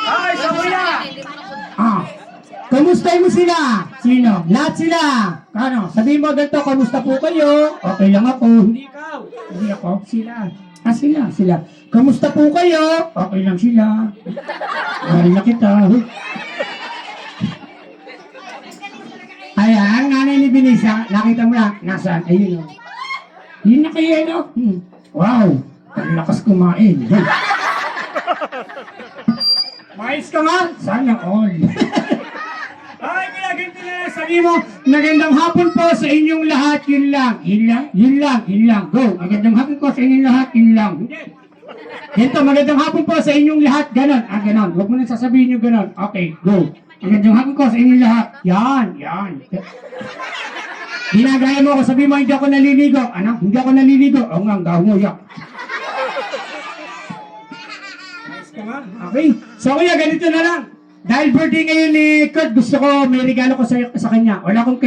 Ay, sa kuya! Ah, kamusta mo sila? Sino? Lahat sila. Ano? Sabihin mo ganito, kamusta po kayo? Okay lang ako. Hindi ikaw. Hindi ako. Sila. Ah, sila. Kamusta po kayo? Okay lang sila. Mahal na kita. Ayan, ang nanay ni Binisa, nakita mo na, nasaan? Ayun o. Yun na kayo, no? Wow, ang lakas kumain. Mais ka nga? Sana all. Ay, kaya ganito na lang. Sabi mo, magandang hapon po sa inyong lahat, yun lang. Yun lang. Go. Magandang hapon po sa inyong lahat, yun lang. Hindi. Ganito, magandang hapon po sa inyong lahat, ganon. Ah, ganon. Huwag mo na sasabihin nyo ganon. Okay, go. Magandang hapon po sa inyong lahat. Yan. Ginagaya mo ako, sabi mo, hindi ako naliligo. Ano? Hindi ako naliligo. Oo nga, ang gaw mo, yak. Okay. So, kuya, ganito na lang. Dahil birthday ngayon ni Kurt, gusto ko may regalo ko sa kanya. Wala akong